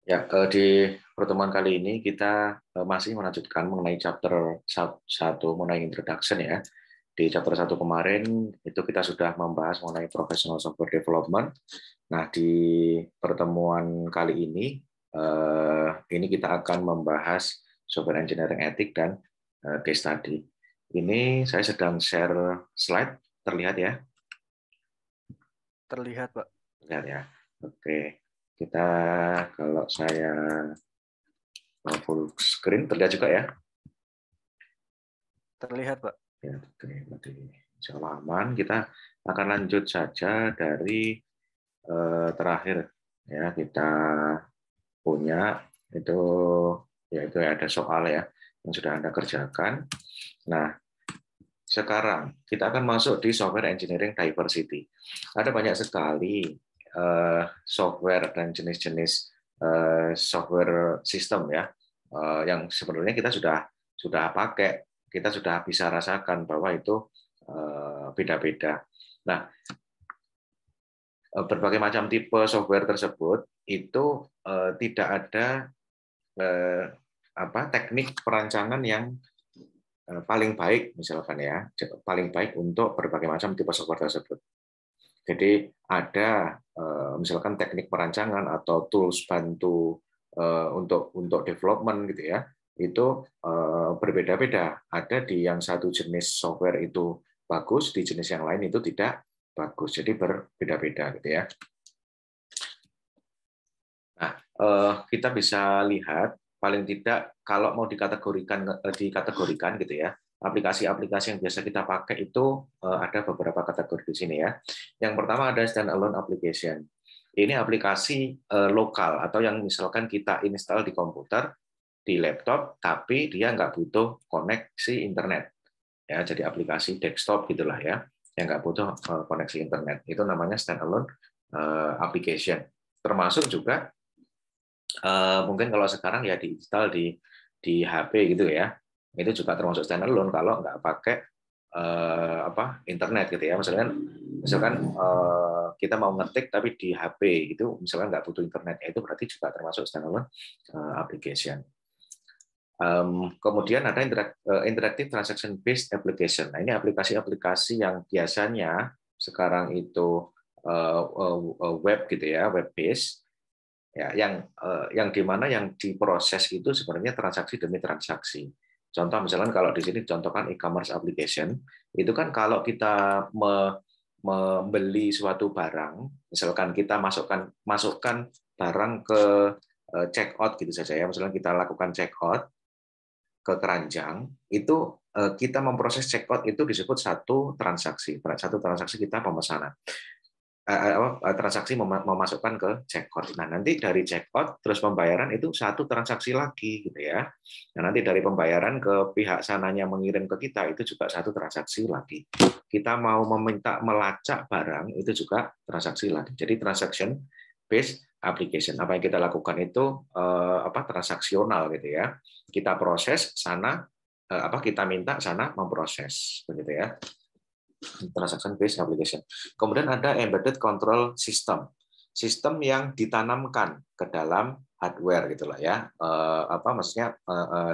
Ya, di pertemuan kali ini kita masih melanjutkan mengenai chapter 1 mengenai introduction ya. Di chapter 1 kemarin itu kita sudah membahas mengenai professional software development. Nah, di pertemuan kali ini kita akan membahas software engineering ethic dan case study. Ini saya sedang share slide, terlihat ya? Terlihat, Pak. Terlihat ya. Oke. Kita kalau saya full screen terlihat juga ya. Terlihat, Pak. Ya, oke, berarti insya Allah aman. Kita akan lanjut saja dari terakhir ya kita punya itu yaitu ada soal ya yang sudah Anda kerjakan. Nah, sekarang kita akan masuk di software engineering diversity. Ada banyak sekali software dan jenis-jenis software system ya yang sebenarnya kita sudah pakai, kita sudah bisa rasakan bahwa itu beda-beda. Nah, berbagai macam tipe software tersebut itu tidak ada teknik perancangan yang paling baik, misalkan ya, paling baik untuk berbagai macam tipe software tersebut. Jadi ada misalkan teknik perancangan atau tools bantu untuk development gitu ya, itu berbeda-beda. Ada di yang satu jenis software itu bagus, di jenis yang lain itu tidak bagus. Jadi berbeda-beda gitu ya. Nah, kita bisa lihat paling tidak kalau mau dikategorikan gitu ya, aplikasi-aplikasi yang biasa kita pakai itu ada beberapa kategori di sini ya. Yang pertama ada standalone application. Ini aplikasi lokal atau yang misalkan kita install di komputer, di laptop, tapi dia nggak butuh koneksi internet. Ya, jadi aplikasi desktop gitulah ya, yang nggak butuh koneksi internet. Itu namanya standalone application. Termasuk juga mungkin kalau sekarang ya diinstal di HP gitu ya, itu juga termasuk standalone kalau nggak pakai internet gitu ya. Misalkan kita mau ngetik tapi di HP itu misalkan nggak butuh internet, itu berarti juga termasuk standalone application. Kemudian ada interactive transaction based application. Nah, ini aplikasi-aplikasi yang biasanya sekarang itu web gitu ya, web based ya, yang di mana yang diproses itu sebenarnya transaksi demi transaksi. Contoh misalkan kalau di sini contohkan e-commerce application, itu kan kalau kita membeli suatu barang, misalkan kita masukkan barang ke check out gitu saja ya, misalkan kita lakukan check out ke keranjang, itu kita memproses check out itu disebut satu transaksi kita pemesanan. Transaksi memasukkan ke checkout. Nah, nanti dari checkout terus pembayaran itu satu transaksi lagi gitu ya. Nah, nanti dari pembayaran ke pihak sananya mengirim ke kita itu juga satu transaksi lagi. Kita mau meminta melacak barang itu juga transaksi lagi. Jadi transaction based application. Apa yang kita lakukan itu transaksional gitu ya. Kita proses sana kita minta sana memproses begitu ya. Transaction based application. Kemudian ada embedded control system, sistem yang ditanamkan ke dalam hardware gitulah ya. Maksudnya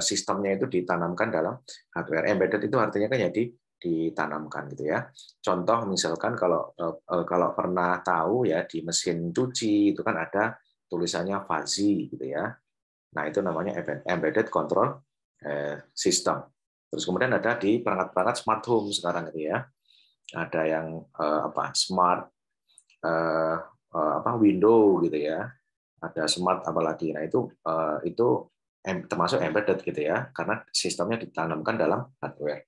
sistemnya itu ditanamkan dalam hardware. Embedded itu artinya kan jadi ditanamkan gitu ya. Contoh misalkan kalau pernah tahu ya di mesin cuci itu kan ada tulisannya fuzzy gitu ya. Nah, itu namanya embedded control system. Terus kemudian ada di perangkat-perangkat smart home sekarang gitu ya. Ada yang smart window gitu ya, ada smart apalagi. Nah, itu termasuk embedded gitu ya, karena sistemnya ditanamkan dalam hardware.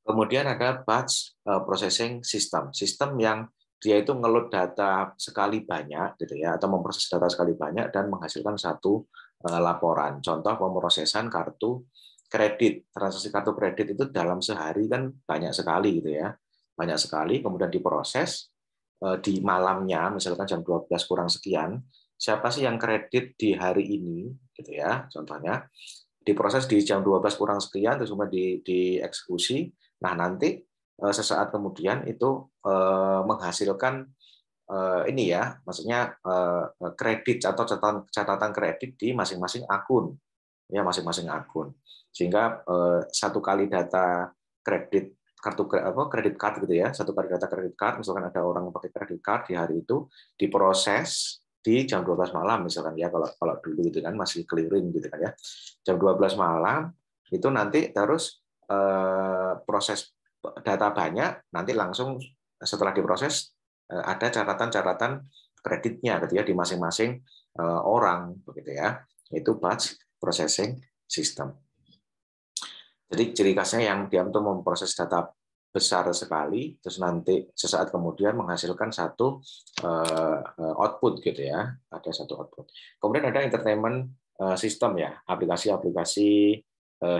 Kemudian ada batch processing system, sistem yang dia itu ngeload data sekali banyak gitu ya, atau memproses data sekali banyak dan menghasilkan satu laporan. Contoh pemrosesan kartu kredit, transaksi kartu kredit itu dalam sehari kan banyak sekali gitu ya, banyak sekali, kemudian diproses di malamnya, misalkan jam 12 kurang sekian, siapa sih yang kredit di hari ini gitu ya, contohnya diproses di jam 12 kurang sekian, terus kemudian dieksekusi. Nah, nanti sesaat kemudian itu menghasilkan ini ya, maksudnya kredit atau catatan kredit di masing-masing akun, ya masing-masing akun. Sehingga satu kali data kredit kredit card gitu ya, satu kali data kredit card, misalkan ada orang pakai kredit card di hari itu diproses di jam 12 malam misalkan ya, kalau dulu gitu kan masih clearing gitu kan ya, jam 12 malam itu nanti terus proses data banyak, nanti langsung setelah diproses ada catatan-catatan kreditnya gitu ya di masing-masing orang begitu ya. Itu batch processing system. Jadi ciri khasnya yang dia untuk memproses data besar sekali, terus nanti sesaat kemudian menghasilkan satu output gitu ya, ada satu output. Kemudian ada entertainment system ya, aplikasi-aplikasi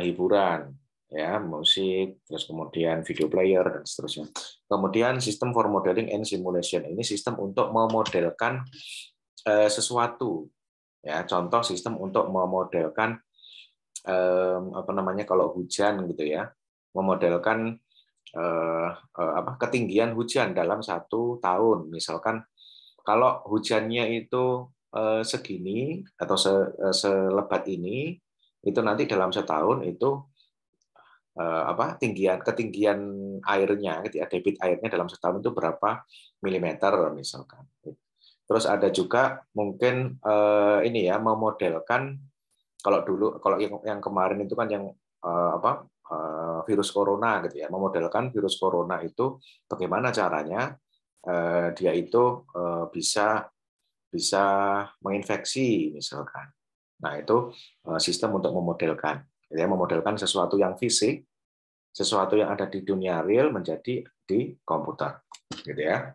hiburan ya, musik, terus kemudian video player dan seterusnya. Kemudian sistem for modeling and simulation, ini sistem untuk memodelkan sesuatu ya, contoh sistem untuk memodelkan apa namanya kalau hujan gitu ya, memodelkan ketinggian hujan dalam 1 tahun. Misalkan kalau hujannya itu segini atau selebat ini, itu nanti dalam setahun itu ketinggian airnya, gitu ya, debit airnya dalam setahun itu berapa milimeter misalkan. Terus ada juga mungkin ini ya, memodelkan kalau yang kemarin itu kan yang virus corona gitu ya, memodelkan virus corona itu bagaimana caranya dia itu bisa menginfeksi misalkan. Nah, itu sistem untuk memodelkan. Ya, memodelkan sesuatu yang fisik, sesuatu yang ada di dunia real menjadi di komputer. Gitu ya.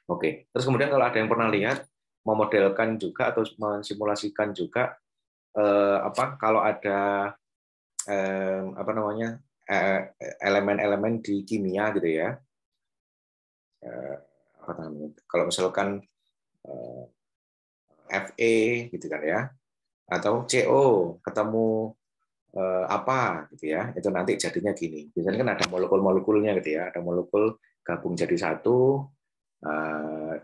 Oke. Terus kemudian kalau ada yang pernah lihat, memodelkan juga atau mensimulasikan juga kalau ada elemen-elemen di kimia gitu ya. Kalau misalkan Fe gitu kan ya, atau CO ketemu apa gitu ya, itu nanti jadinya gini. Biasanya kan ada molekul-molekulnya gitu ya, ada molekul gabung jadi satu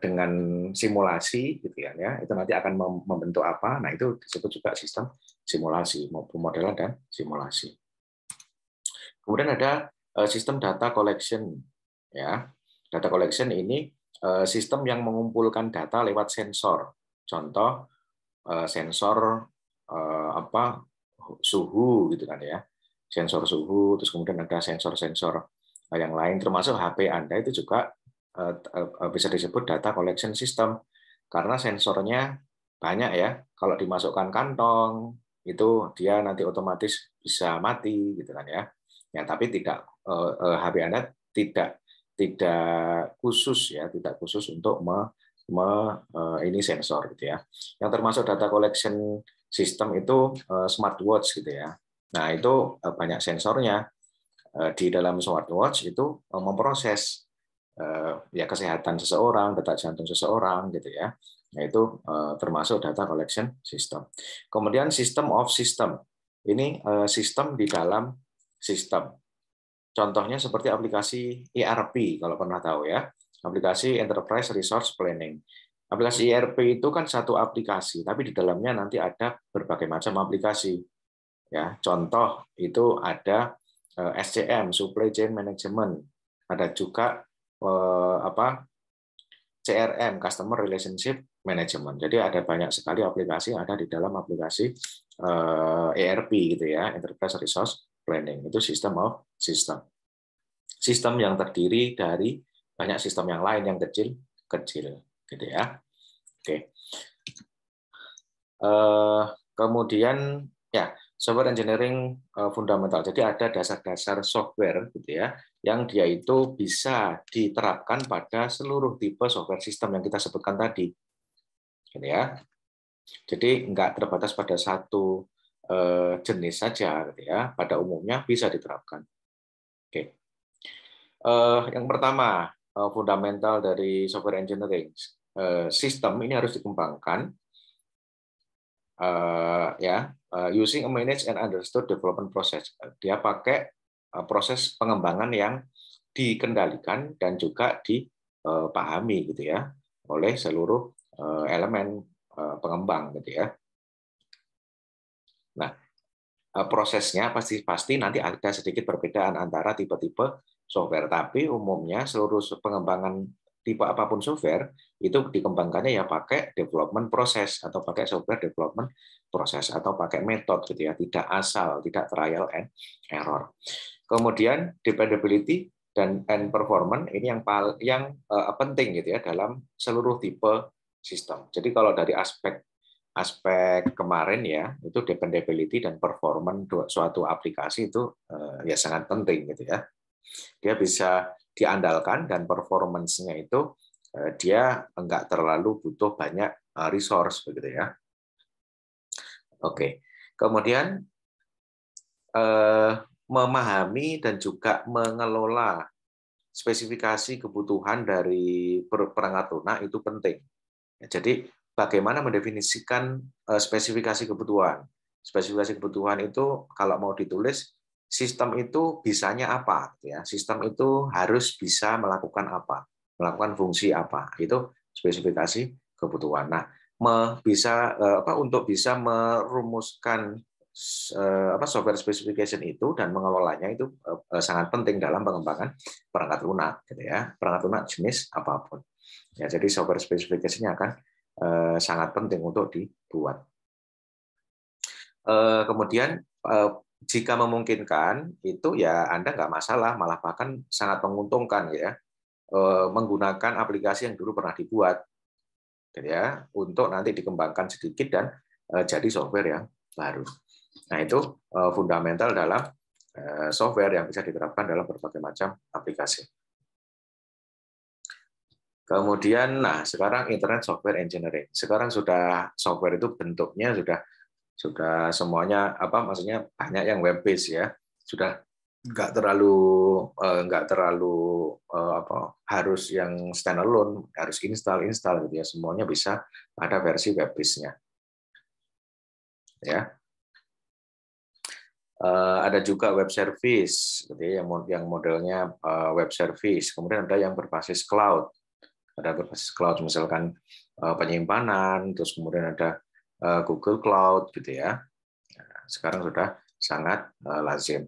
dengan simulasi gitu ya, itu nanti akan membentuk apa. Nah, itu disebut juga sistem simulasi, pemodelan dan simulasi. Kemudian ada sistem data collection ya. Data collection ini sistem yang mengumpulkan data lewat sensor. Contoh sensor suhu gitu kan ya, sensor suhu, terus kemudian ada sensor-sensor yang lain, termasuk HP Anda itu juga bisa disebut data collection system karena sensornya banyak ya. Kalau dimasukkan kantong itu dia nanti otomatis bisa mati gitu kan ya. Ya tapi tidak HP Anda tidak khusus ya, tidak khusus untuk ini sensor gitu ya. Yang termasuk data collection system itu smartwatch gitu ya. Nah, itu banyak sensornya. Di dalam smartwatch itu memproses ya kesehatan seseorang, detak jantung seseorang gitu ya. Nah, itu termasuk data collection system. Kemudian system of system. Ini sistem di dalam sistem. Contohnya seperti aplikasi ERP kalau pernah tahu ya. Aplikasi Enterprise Resource Planning. Aplikasi ERP itu kan satu aplikasi, tapi di dalamnya nanti ada berbagai macam aplikasi. Ya, contoh itu ada SCM, Supply Chain Management. Ada juga CRM, Customer Relationship Management. Jadi ada banyak sekali aplikasi yang ada di dalam aplikasi ERP gitu ya, Enterprise Resource Planning. Itu system of system. Sistem yang terdiri dari banyak sistem yang lain yang kecil-kecil gitu ya. Oke. Kemudian ya, software engineering fundamental. Jadi ada dasar-dasar software gitu ya, yang dia itu bisa diterapkan pada seluruh tipe software sistem yang kita sebutkan tadi. Gitu ya. Jadi enggak terbatas pada satu jenis saja gitu ya. Pada umumnya bisa diterapkan. Oke. Yang pertama, fundamental dari software engineering. Sistem ini harus dikembangkan using a managed and understood development process. Dia pakai proses pengembangan yang dikendalikan dan juga dipahami gitu ya oleh seluruh elemen pengembang gitu ya. Nah, prosesnya pasti nanti ada sedikit perbedaan antara tipe-tipe software, tapi umumnya seluruh pengembangan tipe apapun software itu dikembangkannya ya pakai development proses atau pakai software development proses atau pakai metode gitu ya, tidak asal, tidak trial and error. Kemudian dependability dan performance ini yang penting gitu ya dalam seluruh tipe sistem. Jadi kalau dari aspek kemarin ya itu dependability dan performance suatu aplikasi itu ya sangat penting gitu ya. Dia bisa diandalkan dan performance-nya itu dia enggak terlalu butuh banyak resource begitu ya. Oke. Kemudian memahami dan juga mengelola spesifikasi kebutuhan dari perangkat lunak itu penting. Jadi bagaimana mendefinisikan spesifikasi kebutuhan. Spesifikasi kebutuhan itu kalau mau ditulis sistem itu bisanya apa ya. Sistem itu harus bisa melakukan apa, melakukan fungsi apa. Itu spesifikasi kebutuhan. Nah, untuk bisa merumuskan software specification itu dan mengelolanya itu sangat penting dalam pengembangan perangkat lunak gitu ya. Perangkat lunak jenis apapun. Ya, jadi software specification-nya akan sangat penting untuk dibuat. Kemudian jika memungkinkan itu ya Anda nggak masalah, malah bahkan sangat menguntungkan ya menggunakan aplikasi yang dulu pernah dibuat gitu ya untuk nanti dikembangkan sedikit dan jadi software yang baru. Nah, itu fundamental dalam software yang bisa diterapkan dalam berbagai macam aplikasi. Kemudian, nah sekarang Internet Software Engineering. Sekarang sudah software itu bentuknya sudah semuanya maksudnya banyak yang web based ya. Sudah nggak terlalu harus yang standalone, harus install gitu ya. Semuanya bisa ada versi web based-nya. Ya. Ada juga web service, gitu ya, yang modelnya web service. Kemudian ada yang berbasis cloud. Ada berbasis cloud misalkan penyimpanan, terus kemudian ada Google Cloud gitu ya. Sekarang sudah sangat lazim.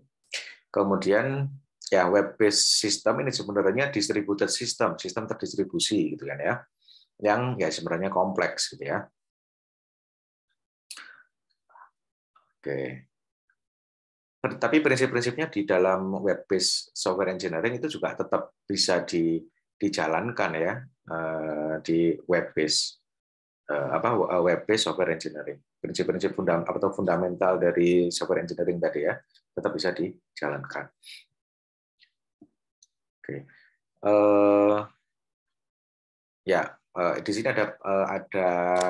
Kemudian ya web based system ini sebenarnya distributed system terdistribusi gitu kan ya. Yang ya sebenarnya kompleks gitu ya. Oke. Tapi prinsip-prinsipnya di dalam web based software engineering itu juga tetap bisa dijalankan ya di web based software engineering. Prinsip-prinsip fundamental dari software engineering tadi ya tetap bisa dijalankan. Oke. Di sini ada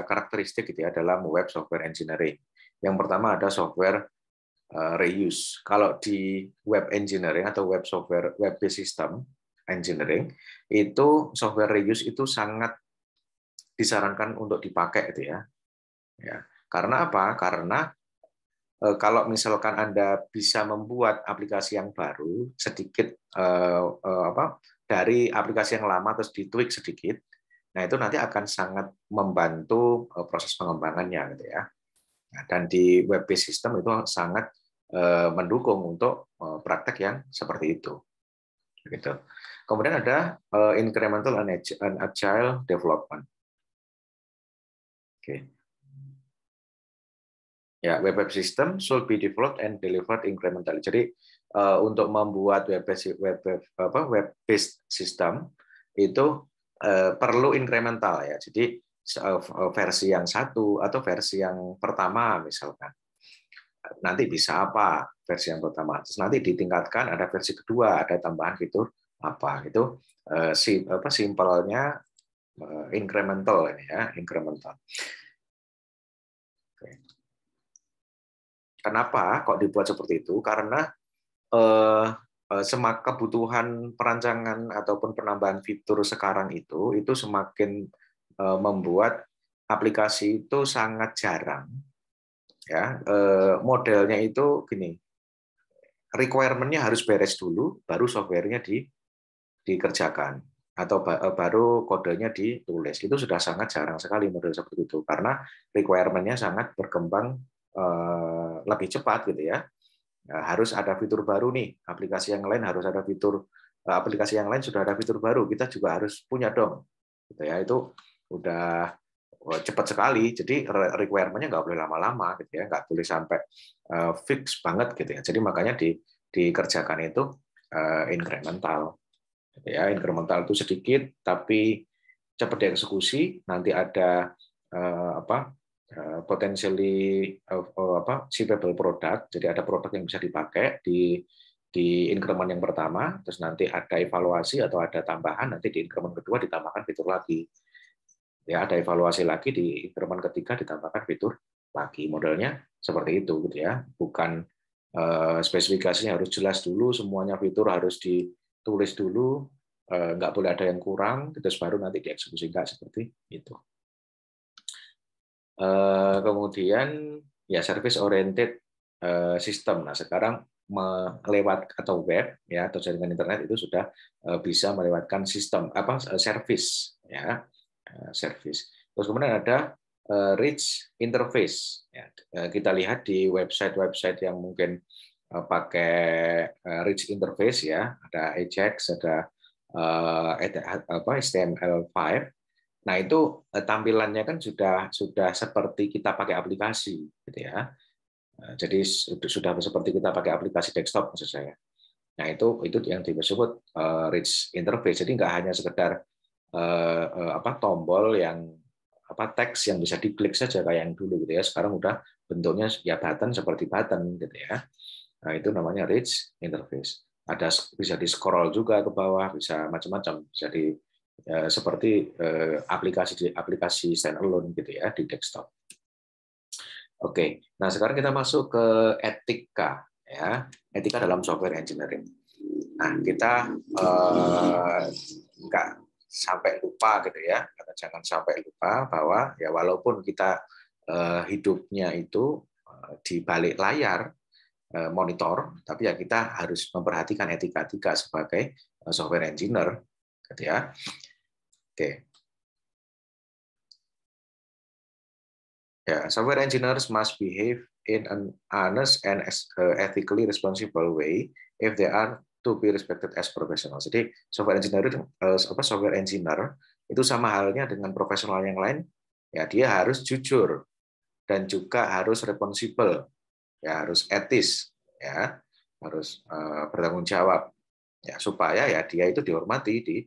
karakteristik gitu ya dalam web software engineering. Yang pertama ada software reuse. Kalau di web engineering atau web based system engineering itu software reuse itu sangat disarankan untuk dipakai gitu ya. Ya. Karena apa? Karena kalau misalkan Anda bisa membuat aplikasi yang baru sedikit dari aplikasi yang lama terus ditweak sedikit, nah itu nanti akan sangat membantu proses pengembangannya gitu ya. Nah, dan di web based system itu sangat mendukung untuk praktek yang seperti itu. Gitu. Kemudian ada incremental and agile development. Oke. Ya, web system should be developed and delivered incrementally. Jadi untuk membuat web based system itu perlu incremental ya. Jadi versi yang satu atau versi yang pertama misalkan. Nanti bisa apa versi yang pertama. Terus nanti ditingkatkan ada versi kedua, ada tambahan fitur apa. Itu simpelnya incremental ini ya, incremental. Kenapa kok dibuat seperti itu? Karena kebutuhan perancangan ataupun penambahan fitur sekarang itu semakin membuat aplikasi itu sangat jarang. Ya, modelnya itu gini, requirement-nya harus beres dulu, baru software-nya dikerjakan. atau baru kodenya ditulis. Itu sudah sangat jarang sekali model seperti itu karena requirement-nya sangat berkembang lebih cepat gitu ya. Harus ada fitur baru nih, aplikasi yang lain harus ada fitur, aplikasi yang lain sudah ada fitur baru, kita juga harus punya dong. Gitu ya, itu udah cepat sekali, jadi requirement-nya nggak boleh lama-lama gitu ya, nggak boleh sampai fix banget gitu ya. Jadi makanya dikerjakan itu incremental. Gitu ya, incremental itu sedikit tapi cepat dieksekusi, nanti ada potentially shippable product, jadi ada produk yang bisa dipakai di increment yang pertama, terus nanti ada evaluasi atau ada tambahan, nanti di increment kedua ditambahkan fitur lagi. Ya, ada evaluasi lagi di increment ketiga ditambahkan fitur lagi. Modelnya seperti itu gitu ya. Bukan spesifikasinya harus jelas dulu, semuanya fitur harus ditulis dulu, nggak boleh ada yang kurang, terus baru nanti dieksekusi, nggak seperti itu. Kemudian ya service oriented system. Nah, sekarang melewat atau web ya atau jaringan internet itu sudah bisa melewatkan sistem service ya, service. Terus kemudian ada rich interface ya. Kita lihat di website-website yang mungkin pakai rich interface ya, ada Ajax, ada HTML5. Nah, itu tampilannya kan sudah seperti kita pakai aplikasi gitu ya. Jadi sudah seperti kita pakai aplikasi desktop maksud saya. Nah, itu yang disebut rich interface. Jadi nggak hanya sekedar tombol yang teks yang bisa diklik saja kayak yang dulu gitu ya. Sekarang udah bentuknya ya button seperti button gitu ya. Nah, itu namanya rich interface. Bisa di-scroll juga ke bawah, bisa macam-macam, bisa seperti aplikasi standalone gitu ya di desktop. Oke, nah sekarang kita masuk ke etika ya, etika dalam software engineering. Nah, kita nggak sampai lupa gitu ya, jangan sampai lupa bahwa ya walaupun kita hidupnya itu di balik layar monitor, tapi ya kita harus memperhatikan etika-etika sebagai software engineer, gitu ya. Oke. Ya, software engineers must behave in an honest and ethically responsible way if they are to be respected as professionals. Jadi software engineer itu sama halnya dengan profesional yang lain, ya dia harus jujur dan juga harus responsible, ya harus etis, ya harus bertanggung jawab, ya supaya ya dia itu dihormati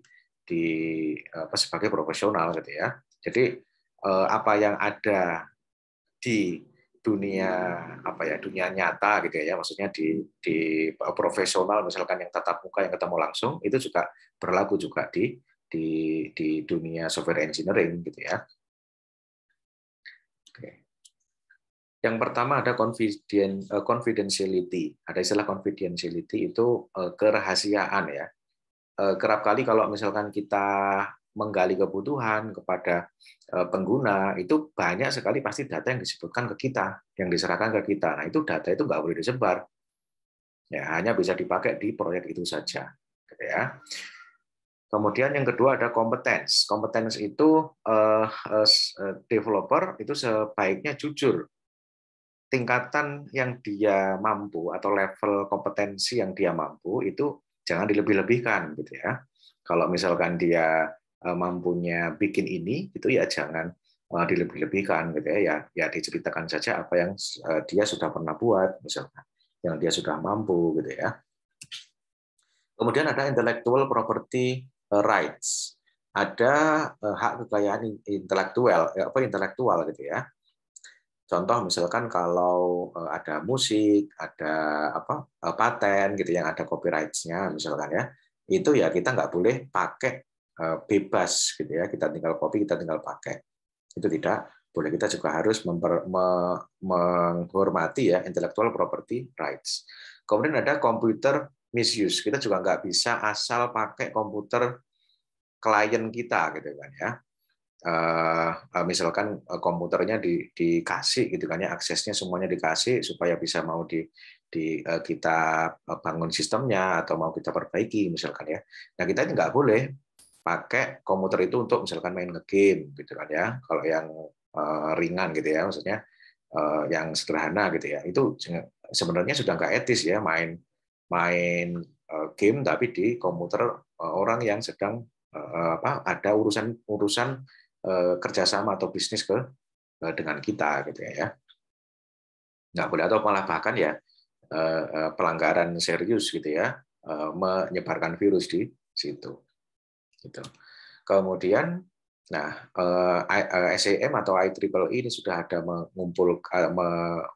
sebagai profesional gitu ya. Jadi apa yang ada di dunia nyata gitu ya, maksudnya di profesional misalkan yang tatap muka yang ketemu langsung itu juga berlaku juga di dunia software engineering gitu ya. Oke. Yang pertama ada confidentiality. Ada istilah confidentiality itu kerahasiaan ya. Kerap kali kalau misalkan kita menggali kebutuhan kepada pengguna, itu banyak sekali pasti data yang disebutkan ke kita, yang diserahkan ke kita. Nah, itu data itu nggak boleh disebar. Ya, hanya bisa dipakai di proyek itu saja. Gitu ya. Kemudian yang kedua ada competence. Competence itu developer itu sebaiknya jujur. Tingkatan yang dia mampu atau level kompetensi yang dia mampu itu jangan dilebih-lebihkan gitu ya. Kalau misalkan dia mampunya bikin ini itu ya jangan dilebih-lebihkan gitu ya. Ya diceritakan saja apa yang dia sudah pernah buat misalkan, yang dia sudah mampu gitu ya. Kemudian ada intellectual property rights. Ada hak kekayaan intelektual gitu ya. Contoh misalkan kalau ada musik, ada paten gitu yang ada copyright-nya misalkan ya, itu ya kita nggak boleh pakai bebas gitu ya, kita tinggal copy, kita tinggal pakai. Itu tidak boleh, kita juga harus menghormati ya intellectual property rights. Kemudian ada computer misuse, kita juga nggak bisa asal pakai komputer klien kita gitu kan ya. Misalkan komputernya dikasih gitu kan ya, aksesnya semuanya dikasih supaya bisa mau kita bangun sistemnya atau mau kita perbaiki misalkan ya. Nah, kita ini nggak boleh pakai komputer itu untuk misalkan main ngegame gitu kan ya. Kalau yang ringan gitu ya, maksudnya yang sederhana gitu ya. Itu sebenarnya sudah nggak etis ya main game tapi di komputer orang yang sedang ada urusan kerjasama atau bisnis dengan kita gitu ya. Nggak boleh, atau malah bahkan ya pelanggaran serius gitu ya, menyebarkan virus di situ. Gitu. Kemudian, nah SAM atau IEEE ini sudah ada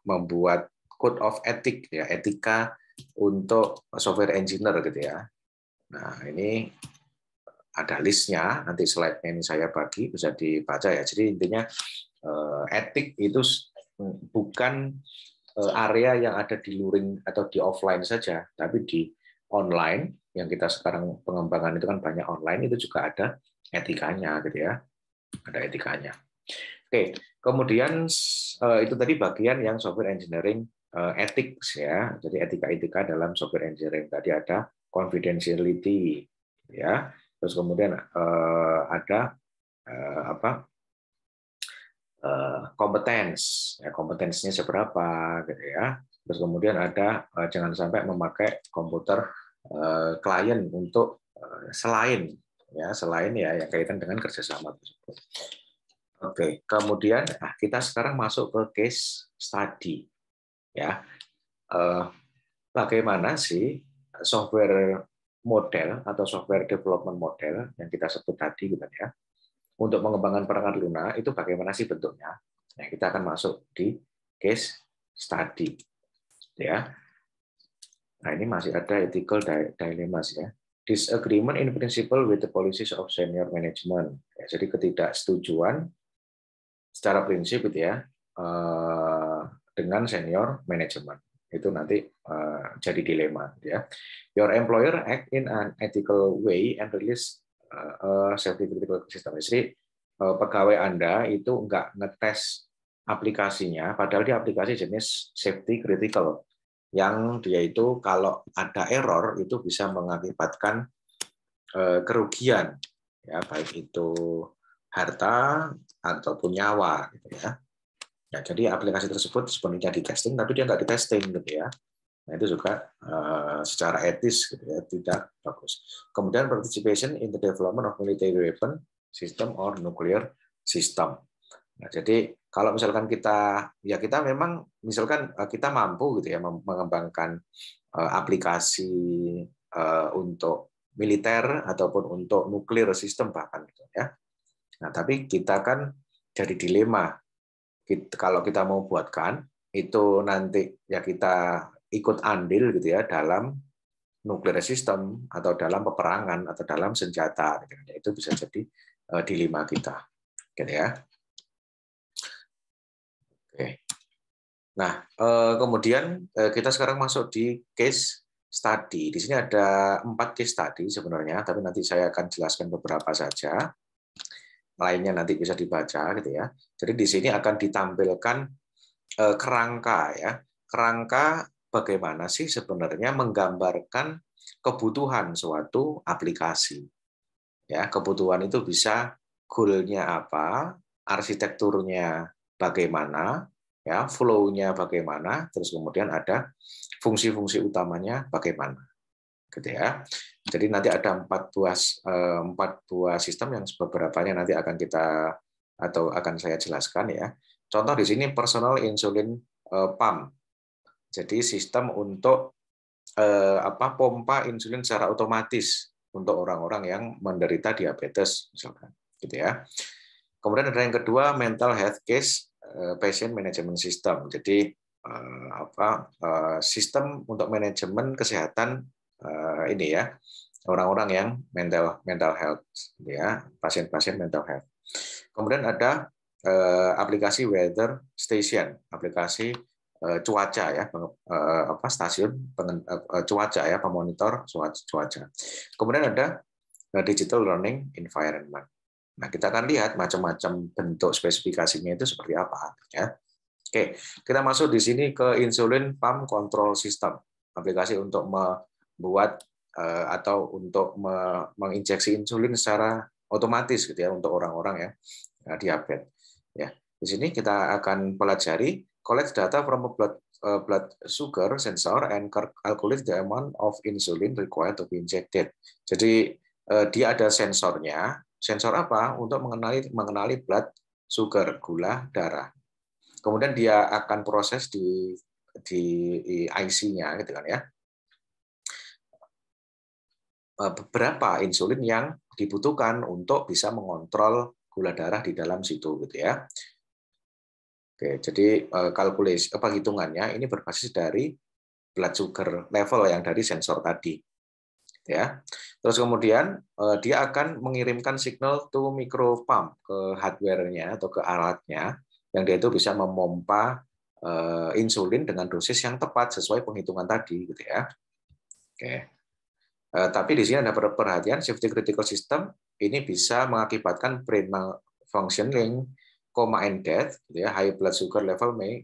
membuat code of ethic ya, etika untuk software engineer gitu ya. Nah ini ada listnya, nanti slide-nya ini saya bagi, bisa dibaca ya. Jadi intinya etik itu bukan area yang ada di luring atau di offline saja, tapi di online yang kita sekarang pengembangan itu kan banyak online, itu juga ada etikanya gitu ya, ada etikanya. Oke, kemudian itu tadi bagian yang software engineering ethics ya, jadi etika-etika dalam software engineering. Tadi ada confidentiality ya, terus kemudian ada kompetens, ya, kompetensinya seberapa gitu ya. Terus kemudian ada jangan sampai memakai komputer klien untuk selain ya yang kaitan dengan kerjasama tersebut. Oke, kemudian kita sekarang masuk ke case study ya. Bagaimana sih software model atau software development model yang kita sebut tadi gitu ya. Untuk mengembangkan perangkat lunak itu bagaimana sih bentuknya? Nah, kita akan masuk di case study, ya. Nah, ini masih ada ethical dilemmas ya. Disagreement in principle with the policies of senior management. Ya, jadi ketidaksetujuan secara prinsip gitu ya dengan senior management. Itu nanti jadi dilema ya. Your employer act in an ethical way and release safety critical system. Jadi pegawai Anda itu nggak ngetes aplikasinya, padahal dia aplikasi jenis safety critical, yang dia itu kalau ada error itu bisa mengakibatkan kerugian, ya baik itu harta ataupun nyawa, gitu ya. Ya, jadi aplikasi tersebut sebenarnya di testing, tapi dia nggak di testing, gitu ya. Nah, itu juga secara etis gitu ya, tidak bagus. Kemudian participation in the development of military weapon system or nuclear system. Nah, jadi kalau misalkan kita memang misalkan kita mampu gitu ya mengembangkan aplikasi untuk militer ataupun untuk nuclear system bahkan gitu ya. Nah, tapi kita kan jadi dilema. Kalau kita mau buatkan itu nanti ya kita ikut andil gitu ya dalam nuklir system atau dalam peperangan atau dalam senjata, itu bisa jadi dilema kita, gitu ya. Oke. Nah, kemudian kita sekarang masuk di case study. Di sini ada 4 case study sebenarnya, tapi nanti saya akan jelaskan beberapa saja. Lainnya nanti bisa dibaca, gitu ya. Jadi di sini akan ditampilkan kerangka ya, kerangka bagaimana sih sebenarnya menggambarkan kebutuhan suatu aplikasi. Ya, kebutuhan itu bisa goal-nya apa, arsitekturnya bagaimana, ya, flow-nya bagaimana, terus kemudian ada fungsi-fungsi utamanya bagaimana, gitu ya. Jadi nanti ada 4 buah sistem yang beberapanya nanti akan saya jelaskan ya. Contoh di sini personal insulin pump. Jadi sistem untuk pompa insulin secara otomatis untuk orang-orang yang menderita diabetes misalkan, gitu ya. Kemudian ada yang kedua mental health case patient management system. Jadi sistem untuk manajemen kesehatan ini ya orang-orang yang mental health, gitu ya, pasien-pasien mental health. Kemudian ada aplikasi weather station, aplikasi cuaca ya, stasiun cuaca ya, pemonitor cuaca. Kemudian ada digital learning environment. Nah, kita akan lihat macam-macam bentuk spesifikasinya itu seperti apa ya. Oke, kita masuk di sini ke insulin pump control system, aplikasi untuk membuat atau untuk menginjeksi insulin secara otomatis gitu ya untuk orang-orang yang diabetes. Ya, di sini kita akan pelajari collect data from a blood sugar sensor and calculate the amount of insulin required to be injected. Jadi dia ada sensornya. Sensor apa? Untuk mengenali blood sugar, gula darah. Kemudian dia akan proses di IC-nya gitu kan ya. Berapa insulin yang dibutuhkan untuk bisa mengontrol gula darah di dalam situ gitu ya. Oke, jadi kalkulasi hitungannya ini berbasis dari blood sugar level yang dari sensor tadi. Ya. Terus kemudian dia akan mengirimkan signal to micro pump ke hardware-nya atau ke alatnya yang dia itu bisa memompa insulin dengan dosis yang tepat sesuai penghitungan tadi gitu ya. Oke. Tapi di sini ada perhatian, safety critical system ini bisa mengakibatkan brain malfunctioning, coma and death. Ya, high blood sugar level may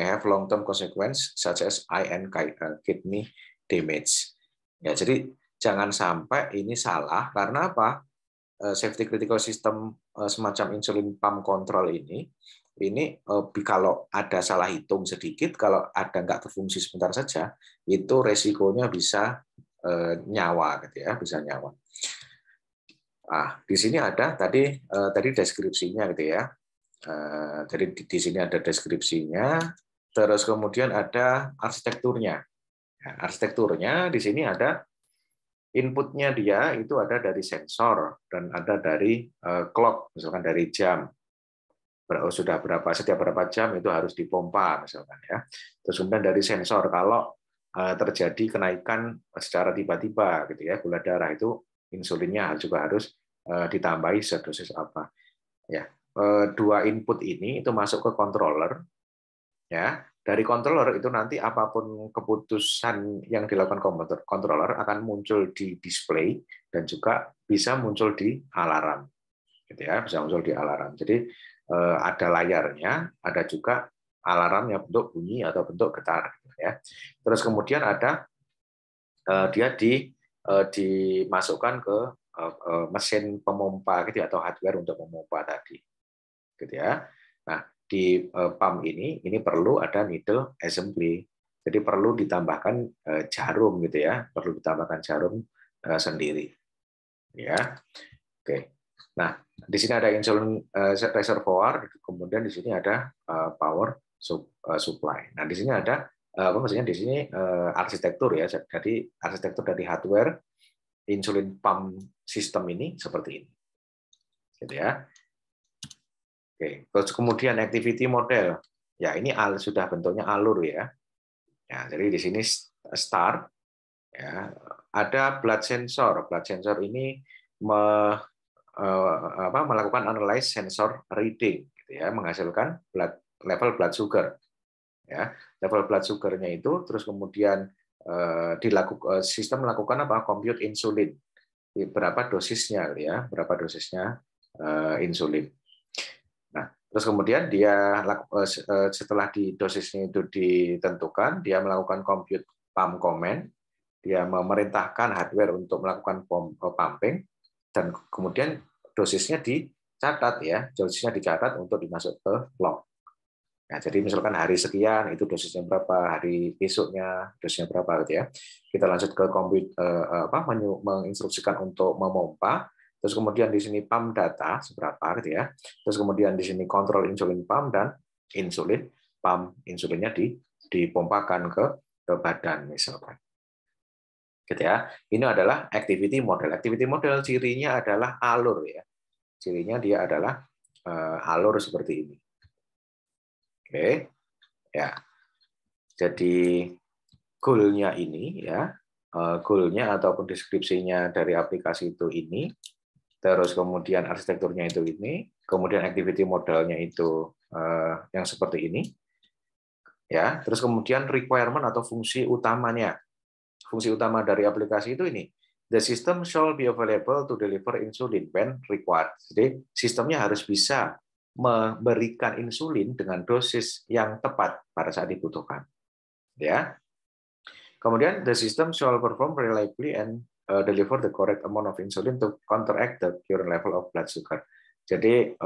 have long-term consequence such as eye and kidney damage. Ya, jadi jangan sampai ini salah karena apa? Safety critical system semacam insulin pump control ini kalau ada salah hitung sedikit, kalau ada nggak berfungsi sebentar saja, itu resikonya bisa nyawa gitu ya, bisa nyawa. Di sini ada tadi deskripsinya gitu ya. Jadi di sini ada deskripsinya, terus kemudian ada arsitekturnya. Nah, arsitekturnya di sini ada inputnya dia itu ada dari sensor dan ada dari clock, misalkan dari jam. Setiap berapa jam itu harus dipompa misalkan ya. Terus kemudian dari sensor kalau terjadi kenaikan secara tiba-tiba gitu ya gula darah itu insulinnya juga harus ditambahi sedosis apa ya. Dua input ini itu masuk ke controller ya. Dari controller itu nanti apapun keputusan yang dilakukan controller akan muncul di display dan juga bisa muncul di alarm gitu ya, bisa muncul di alarm. Jadi ada layarnya, ada juga alarmnya bentuk bunyi atau bentuk getar ya. Terus kemudian ada dia dimasukkan ke mesin pemompa gitu atau hardware untuk memompa tadi gitu ya. Nah, di pump ini perlu ada needle assembly. Jadi perlu ditambahkan jarum gitu ya, perlu ditambahkan jarum sendiri. Ya. Oke. Nah, di sini ada insulin reservoir, kemudian di sini ada power supply. Nah, di sini ada maksudnya di sini arsitektur ya. Jadi arsitektur dari hardware insulin pump system ini seperti ini. Gitu ya. Oke. Terus kemudian activity model. Ya, ini sudah bentuknya alur ya. Ya, jadi di sini start ya. Ada blood sensor. Blood sensor ini melakukan analyze sensor reading gitu ya, menghasilkan level blood sugar ya. Level blood sugarnya itu terus kemudian sistem melakukan compute insulin berapa dosisnya ya, berapa dosisnya insulin. Nah, terus kemudian dia setelah di dosisnya itu ditentukan, dia melakukan compute pump command, dia memerintahkan hardware untuk melakukan pumping dan kemudian dosisnya dicatat ya, dosisnya dicatat untuk dimasuk ke log. Nah, jadi misalkan hari sekian itu dosisnya berapa, hari besoknya dosisnya berapa gitu ya. Kita lanjut ke menginstruksikan untuk memompa, terus kemudian di sini pump data seberapa gitu ya. Terus kemudian di sini kontrol insulin pump dan insulin pump insulinnya dipompakan ke badan misalkan. Gitu ya. Ini adalah activity model. Activity model cirinya adalah alur ya. Cirinya dia adalah alur seperti ini. Oke. Ya. Jadi goal-nya ini ya, goal-nya ataupun deskripsinya dari aplikasi itu ini, terus kemudian arsitekturnya itu ini, kemudian activity modelnya itu yang seperti ini. Ya, terus kemudian requirement atau fungsi utamanya. Fungsi utama dari aplikasi itu ini. The system shall be available to deliver insulin when required. Jadi sistemnya harus bisa memberikan insulin dengan dosis yang tepat pada saat dibutuhkan. Ya. Kemudian the system shall perform reliably and deliver the correct amount of insulin to counteract the current level of blood sugar. Jadi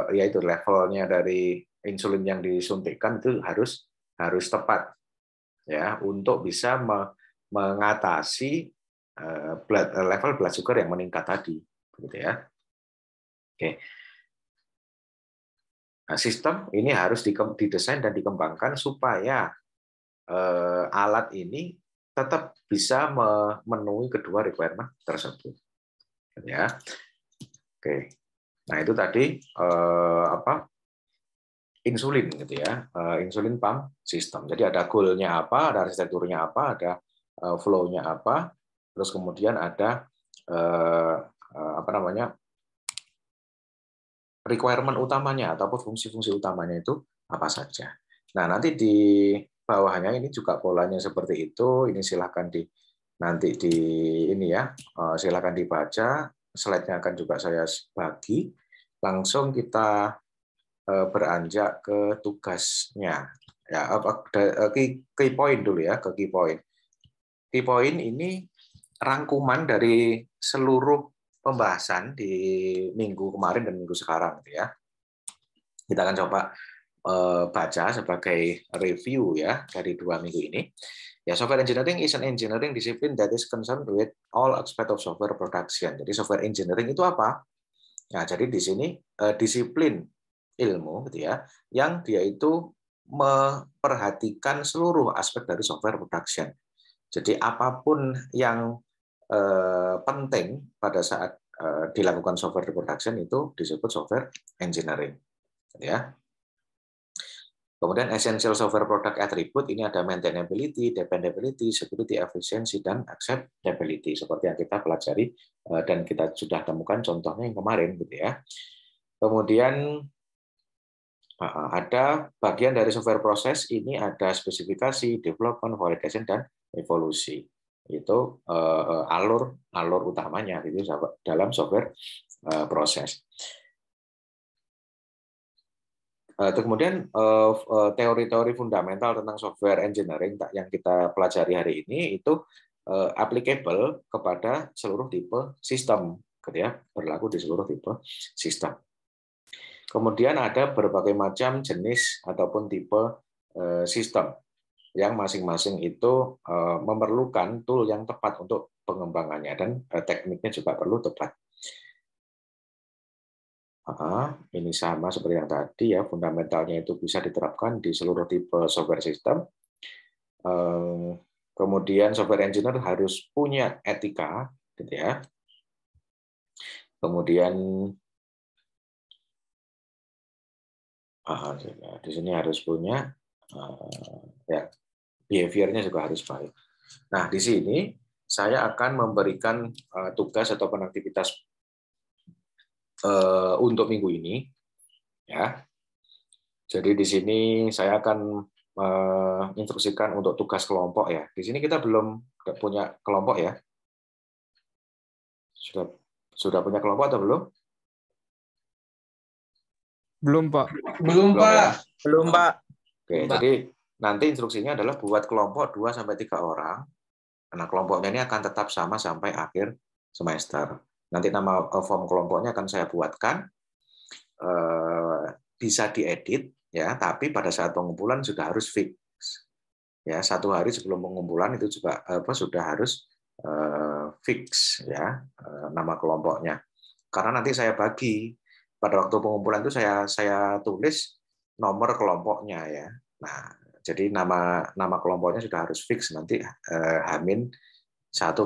yaitu levelnya dari insulin yang disuntikkan itu harus tepat ya untuk bisa mengatasi level blood sugar yang meningkat tadi, gitu ya. Oke. Nah, sistem ini harus didesain dan dikembangkan supaya alat ini tetap bisa memenuhi kedua requirement tersebut. Ya. Oke. Nah, itu tadi insulin gitu ya. Insulin pump system. Jadi ada goal-nya apa, ada arsitekturnya apa, ada flow-nya apa, terus kemudian ada requirement utamanya ataupun fungsi-fungsi utamanya itu apa saja. Nah, nanti di bawahnya ini juga polanya seperti itu. Ini silahkan nanti ini ya, silahkan dibaca. Slide-nya akan juga saya bagi. Langsung kita beranjak ke tugasnya. Ya, key point dulu ya, ke key point. Key point ini rangkuman dari seluruh pembahasan di minggu kemarin dan minggu sekarang, ya. Kita akan coba baca sebagai review ya dari 2 minggu ini. Ya, software engineering is an engineering discipline that is concerned with all aspect of software production. Jadi software engineering itu apa? Nah, jadi di sini disiplin ilmu gitu ya, yang dia itu memperhatikan seluruh aspek dari software production. Jadi apapun yang penting pada saat dilakukan software production itu disebut software engineering, ya. Kemudian essential software product attribute ini ada maintainability, dependability, security, efficiency, dan acceptability seperti yang kita pelajari dan kita sudah temukan contohnya yang kemarin, gitu ya. Kemudian ada bagian dari software proses ini ada spesifikasi, development, validation, dan evolusi. Itu alur utamanya gitu dalam software proses. Kemudian teori-teori fundamental tentang software engineering yang kita pelajari hari ini itu applicable kepada seluruh tipe sistem, gitu ya, berlaku di seluruh tipe sistem. Kemudian ada berbagai macam jenis ataupun tipe sistem yang masing-masing itu memerlukan tool yang tepat untuk pengembangannya dan tekniknya juga perlu tepat. Ini sama seperti yang tadi ya, fundamentalnya itu bisa diterapkan di seluruh tipe software system. Kemudian software engineer harus punya etika, gitu ya. Kemudian di sini harus punya ya, behavior-nya juga harus baik. Nah, di sini saya akan memberikan tugas ataupun aktivitas untuk minggu ini, ya. Jadi di sini saya akan menginstruksikan untuk tugas kelompok ya. Di sini kita belum punya kelompok ya. Sudah punya kelompok atau belum? Belum, Pak. Belum, Pak. Ya? Belum, Pak. Oke, jadi nanti instruksinya adalah buat kelompok 2-3 orang. Nah, kelompoknya ini akan tetap sama sampai akhir semester. Nanti nama form kelompoknya akan saya buatkan, bisa diedit, ya. Tapi pada saat pengumpulan sudah harus fix. Ya, 1 hari sebelum pengumpulan itu juga sudah harus fix, ya, nama kelompoknya. Karena nanti saya bagi pada waktu pengumpulan itu saya tulis nomor kelompoknya ya. Nah, jadi nama kelompoknya sudah harus fix nanti H-1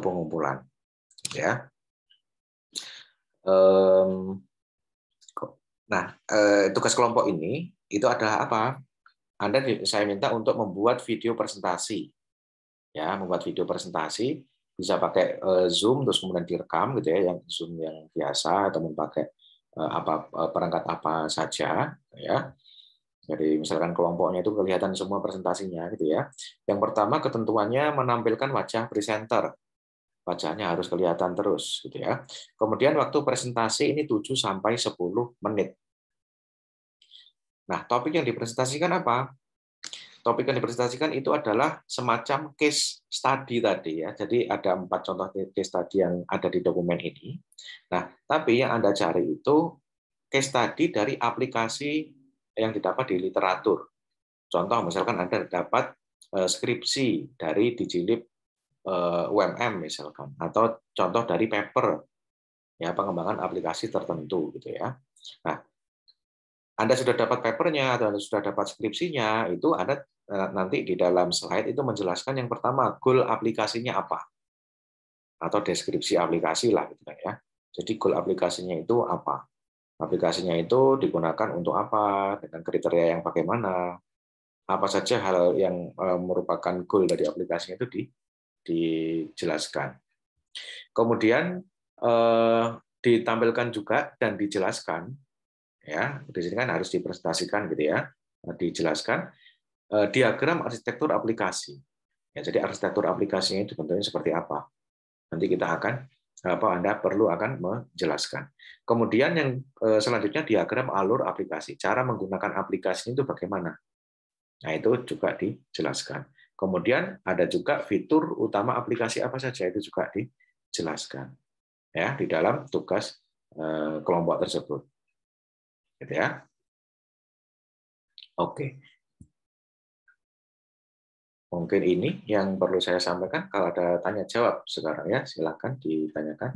pengumpulan, ya. Nah, tugas kelompok ini itu adalah apa? Saya minta untuk membuat video presentasi, ya, membuat video presentasi bisa pakai Zoom terus kemudian direkam gitu ya, yang Zoom yang biasa atau pakai perangkat apa saja, ya. Jadi misalkan kelompoknya itu kelihatan semua presentasinya gitu ya. Yang pertama ketentuannya menampilkan wajah presenter. Wajahnya harus kelihatan terus gitu ya. Kemudian waktu presentasi ini 7-10 menit. Nah, topik yang dipresentasikan apa? topik yang dipresentasikan itu adalah semacam case study tadi ya. Jadi ada 4 contoh case study yang ada di dokumen ini. Nah, tapi yang Anda cari itu case study dari aplikasi yang didapat di literatur. Contoh misalkan Anda dapat skripsi dari Digilib UMM misalkan, atau contoh dari paper ya pengembangan aplikasi tertentu gitu ya. Nah, Anda sudah dapat papernya atau Anda sudah dapat skripsinya, itu Anda nanti di dalam slide itu menjelaskan yang pertama goal aplikasinya apa atau deskripsi aplikasi lah gitu kan ya. Jadi goal aplikasinya itu apa? Aplikasinya itu digunakan untuk apa, dengan kriteria yang bagaimana, apa saja hal yang merupakan goal dari aplikasinya itu dijelaskan. Kemudian ditampilkan juga dan dijelaskan, ya di sini kan harus dipresentasikan gitu ya, dijelaskan diagram arsitektur aplikasi. Ya, jadi arsitektur aplikasinya itu bentuknya seperti apa. Nanti kita akan Anda perlu akan menjelaskan. Kemudian yang selanjutnya diagram alur aplikasi. Cara menggunakan aplikasi itu bagaimana? Nah, itu juga dijelaskan. Kemudian ada juga fitur utama aplikasi apa saja, itu juga dijelaskan ya di dalam tugas kelompok tersebut. Gitu ya. Oke. Mungkin ini yang perlu saya sampaikan. Kalau ada tanya jawab sekarang ya, silakan ditanyakan.